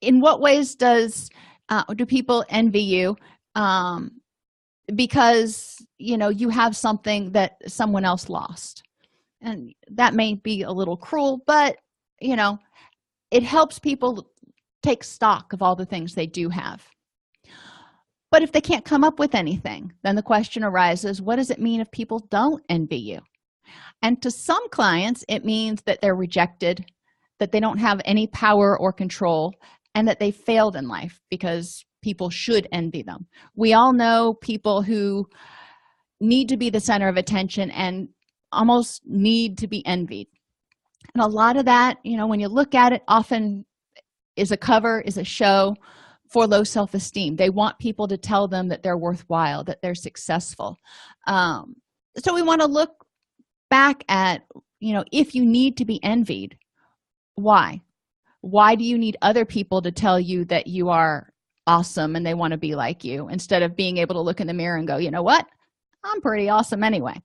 in what ways do people envy you? Because you have something that someone else lost. And that may be a little cruel, but it helps people take stock of all the things they do have. But if they can't come up with anything, then the question arises, what does it mean if people don't envy you? And to some clients, it means that they're rejected, that they don't have any power or control, and that they failed in life because people should envy them. We all know people who need to be the center of attention and almost need to be envied. And a lot of that, when you look at it, often is a show for low self-esteem. They want people to tell them that they're worthwhile, that they're successful. So we want to look back at, if you need to be envied, why? Why do you need other people to tell you that you are awesome and they want to be like you, instead of being able to look in the mirror and go, you know what? I'm pretty awesome anyway.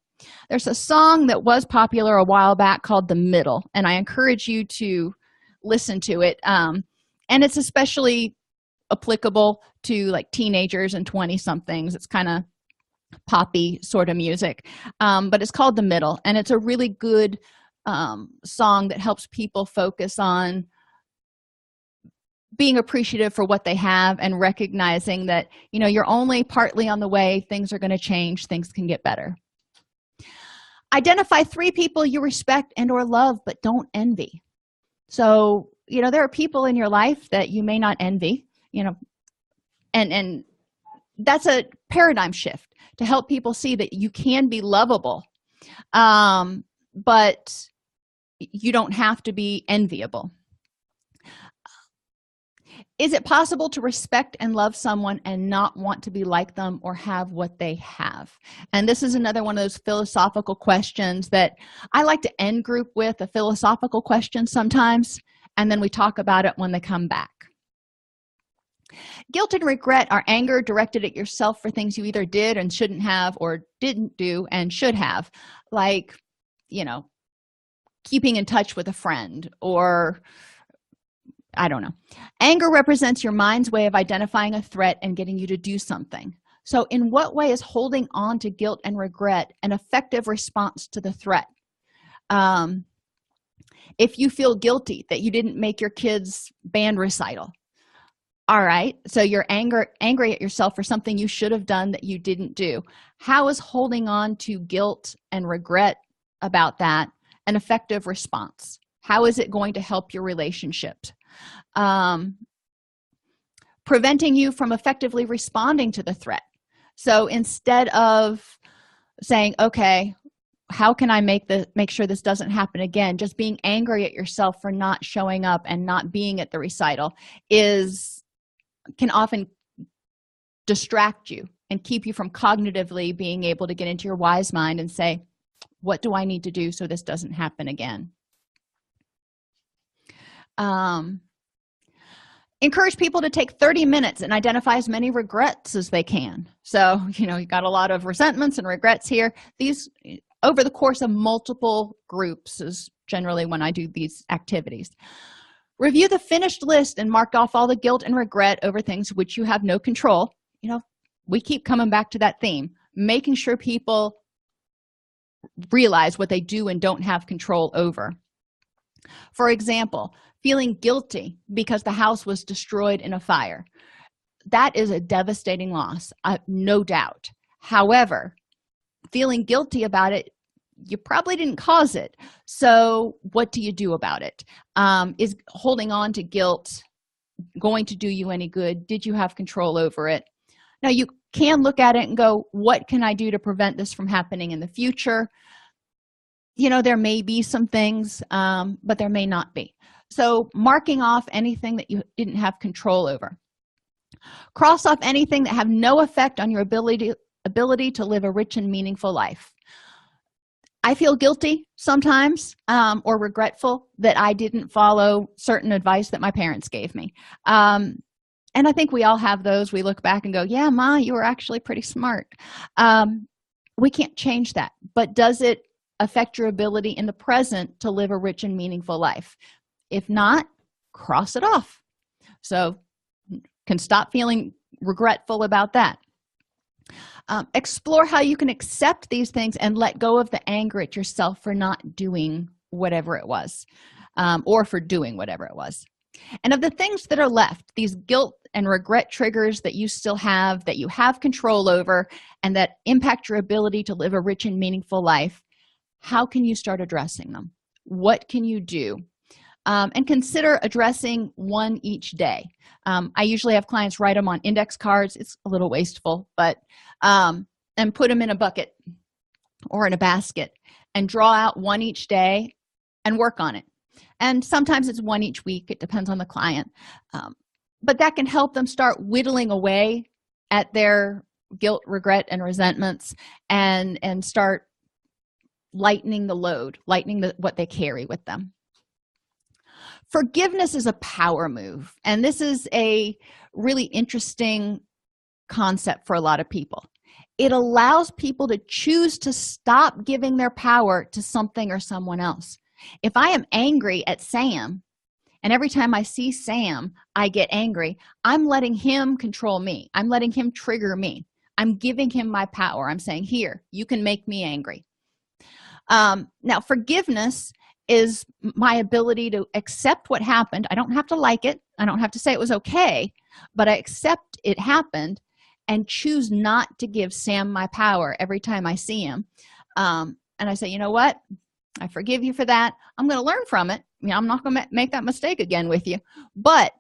There's a song that was popular a while back called The Middle, and I encourage you to listen to it. And it's especially applicable to like teenagers and 20-somethings. It's kind of poppy sort of music, but it's called The Middle, and it's a really good song that helps people focus on being appreciative for what they have and recognizing that you're only partly on the way. Things are going to change. Things can get better. Identify 3 people you respect and or love but don't envy. So there are people in your life that you may not envy, and that's a paradigm shift to help people see that you can be lovable, but you don't have to be enviable. Is it possible to respect and love someone and not want to be like them or have what they have? And this is another one of those philosophical questions that I like to end group with, a philosophical question sometimes, and then we talk about it when they come back. Guilt and regret are anger directed at yourself for things you either did and shouldn't have, or didn't do and should have, like, keeping in touch with a friend, or I don't know. Anger represents your mind's way of identifying a threat and getting you to do something. So in what way is holding on to guilt and regret an effective response to the threat? If you feel guilty that you didn't make your kids' band recital, all right, so you're angry at yourself for something you should have done that you didn't do. How is holding on to guilt and regret about that an effective response? How is it going to help your relationships? preventing you from effectively responding to the threat. So instead of saying, okay, how can I make sure this doesn't happen again, just being angry at yourself for not showing up and not being at the recital can often distract you and keep you from cognitively being able to get into your wise mind and say, what do I need to do so this doesn't happen again? Encourage people to take 30 minutes and identify as many regrets as they can. So, you got a lot of resentments and regrets here. These, over the course of multiple groups, is generally when I do these activities. Review the finished list and mark off all the guilt and regret over things which you have no control. We keep coming back to that theme, making sure people realize what they do and don't have control over. For example, feeling guilty because the house was destroyed in a fire. That is a devastating loss, no doubt. However, feeling guilty about it, you probably didn't cause it. So what do you do about it? Is holding on to guilt going to do you any good? Did you have control over it? Now, you can look at it and go, what can I do to prevent this from happening in the future? There may be some things, but there may not be. So marking off anything that you didn't have control over. Cross off anything that have no effect on your ability to live a rich and meaningful life. I feel guilty sometimes, or regretful that I didn't follow certain advice that my parents gave me. And I think we all have those. We look back and go, yeah, Ma, you were actually pretty smart. We can't change that. But does it affect your ability in the present to live a rich and meaningful life? If not, cross it off. So can stop feeling regretful about that. Explore how you can accept these things and let go of the anger at yourself for not doing whatever it was, or for doing whatever it was. And of the things that are left, these guilt and regret triggers that you still have, that you have control over, and that impact your ability to live a rich and meaningful life, how can you start addressing them? What can you do? And consider addressing one each day. I usually have clients write them on index cards. It's a little wasteful, but and put them in a bucket or in a basket and draw out one each day and work on it. And sometimes it's one each week. It depends on the client. But that can help them start whittling away at their guilt, regret, and resentments, and start lightening the load, lightening what they carry with them. Forgiveness is a power move, and this is a really interesting concept for a lot of people. It allows people to choose to stop giving their power to something or someone else. If I am angry at Sam, and every time I see Sam, I get angry, I'm letting him control me. I'm letting him trigger me. I'm giving him my power. I'm saying, here, you can make me angry. Now, forgiveness is my ability to accept what happened. I don't have to like it. I don't have to say it was okay, but I accept it happened and choose not to give Sam my power every time I see him. And I say, you know what? I forgive you for that. I'm going to learn from it. I'm not going to make that mistake again with you, but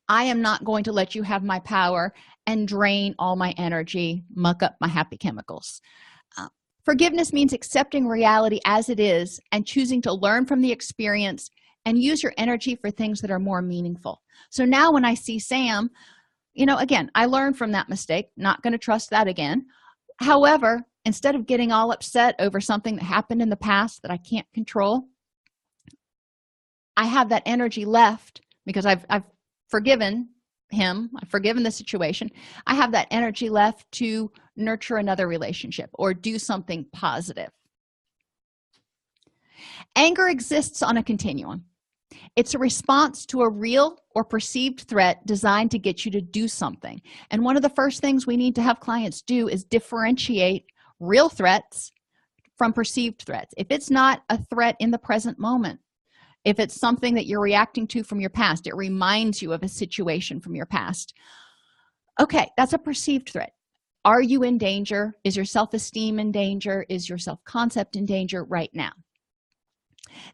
I am not going to let you have my power and drain all my energy, muck up my happy chemicals. Forgiveness means accepting reality as it is and choosing to learn from the experience and use your energy for things that are more meaningful. So now when I see Sam, again, I learned from that mistake, not going to trust that again. However, instead of getting all upset over something that happened in the past that I can't control, I have that energy left because I've forgiven him, I've forgiven the situation. I have that energy left to nurture another relationship or do something positive. Anger exists on a continuum. It's a response to a real or perceived threat designed to get you to do something. And one of the first things we need to have clients do is differentiate real threats from perceived threats. If it's not a threat in the present moment, if it's something that you're reacting to from your past, it reminds you of a situation from your past. Okay, that's a perceived threat. Are you in danger? Is your self-esteem in danger? Is your self-concept in danger right now?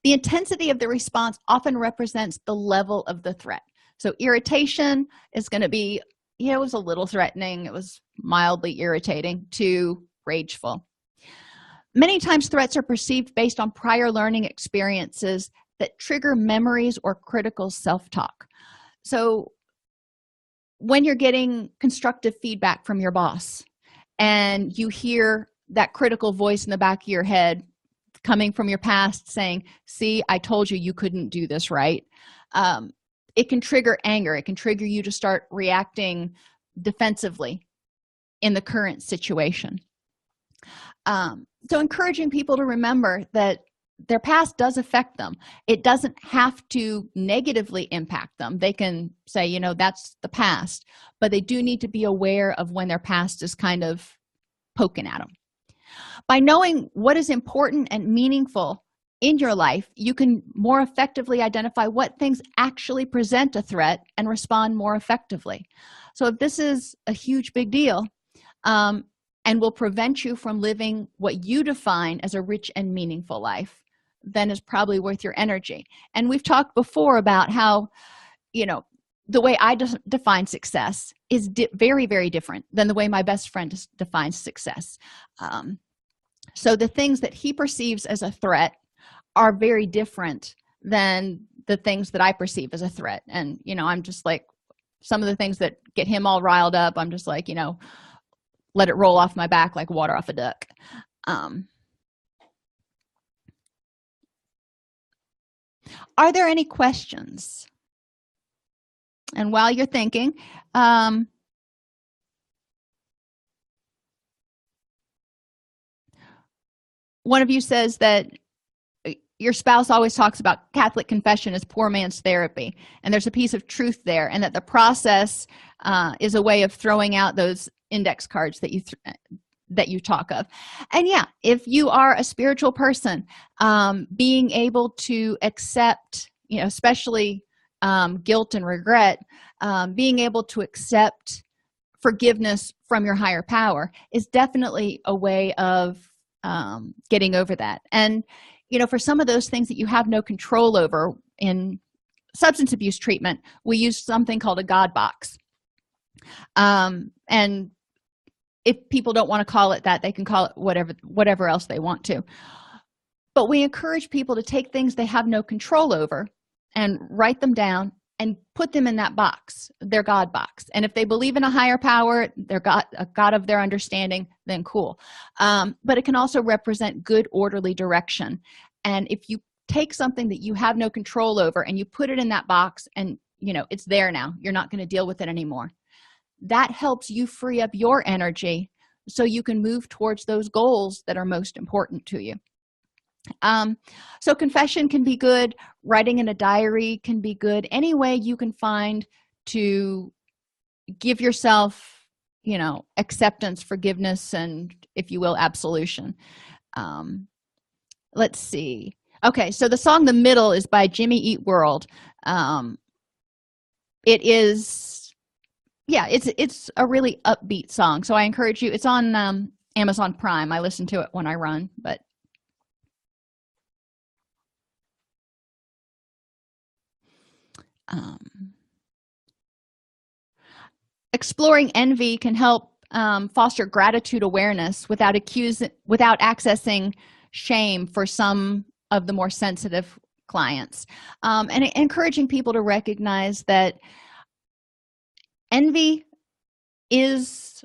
The intensity of the response often represents the level of the threat. So irritation is going to be, it was a little threatening, it was mildly irritating, to rageful. Many times threats are perceived based on prior learning experiences that trigger memories or critical self-talk. So when you're getting constructive feedback from your boss and you hear that critical voice in the back of your head coming from your past saying, see, I told you you couldn't do this right, it can trigger anger. It can trigger you to start reacting defensively in the current situation. So encouraging people to remember that their past does affect them. It doesn't have to negatively impact them. They can say, you know, that's the past, but they do need to be aware of when their past is kind of poking at them. By knowing what is important and meaningful in your life, you can more effectively identify what things actually present a threat and respond more effectively. So if this is a huge big deal, and will prevent you from living what you define as a rich and meaningful life, then is probably worth your energy. And we've talked before about how, you know, the way I define success is very, very different than the way my best friend defines success. So the things that he perceives as a threat are very different than the things that I perceive as a threat. And, you know, I'm just like, some of the things that get him all riled up, I'm just like, you know, let it roll off my back like water off a duck. Are there any questions? And while you're thinking, one of you says that your spouse always talks about Catholic confession as poor man's therapy, and there's a piece of truth there, and that the process is a way of throwing out those index cards that you talk of. And yeah, if you are a spiritual person, being able to accept, you know, especially guilt and regret, being able to accept forgiveness from your higher power is definitely a way of getting over that. And you know, for some of those things that you have no control over, in substance abuse treatment, we use something called a God box. And if people don't want to call it that, they can call it whatever else they want to. But we encourage people to take things they have no control over and write them down and put them in that box, their God box. And if they believe in a higher power, a God of their understanding, then cool. But it can also represent good, orderly direction. And if you take something that you have no control over and you put it in that box, and you know it's there now, you're not going to deal with it anymore, that helps you free up your energy so you can move towards those goals that are most important to you. So confession can be good, writing in a diary can be good, any way you can find to give yourself, you know, acceptance, forgiveness, and, if you will, absolution. Let's see. Okay, so the song The Middle is by Jimmy Eat World. It is, yeah, it's a really upbeat song, so I encourage you. It's on Amazon Prime. I listen to it when I run. But exploring envy can help foster gratitude awareness without accessing shame for some of the more sensitive clients, and encouraging people to recognize that envy is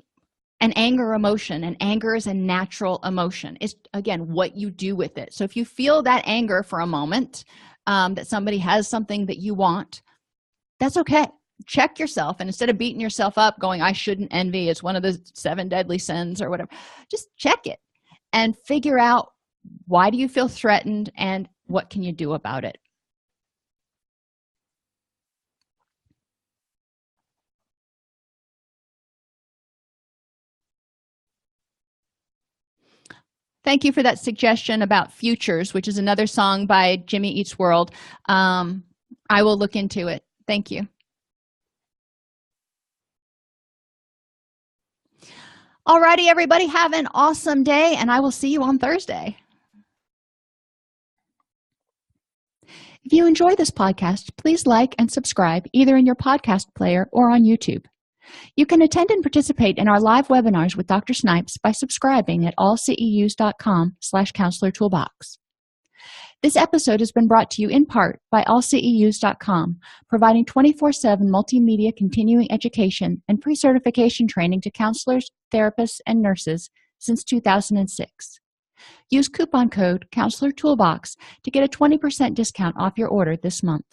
an anger emotion, and anger is a natural emotion. It's, again, what you do with it. So if you feel that anger for a moment, that somebody has something that you want, that's okay. Check yourself, and instead of beating yourself up going, I shouldn't envy, it's one of the 7 deadly sins or whatever, just check it and figure out, why do you feel threatened and what can you do about it? Thank you for that suggestion about Futures, which is another song by Jimmy Eats World. I will look into it. Thank you. Alrighty, everybody, have an awesome day, and I will see you on Thursday. If If you enjoy this podcast, please like and subscribe either in your podcast player or on YouTube. You can attend and participate in our live webinars with Dr. Snipes by subscribing at allceus.com/counselor toolbox. This episode has been brought to you in part by allceus.com, providing 24/7 multimedia continuing education and pre-certification training to counselors, therapists, and nurses since 2006. Use coupon code Counselor Toolbox to get a 20% discount off your order this month.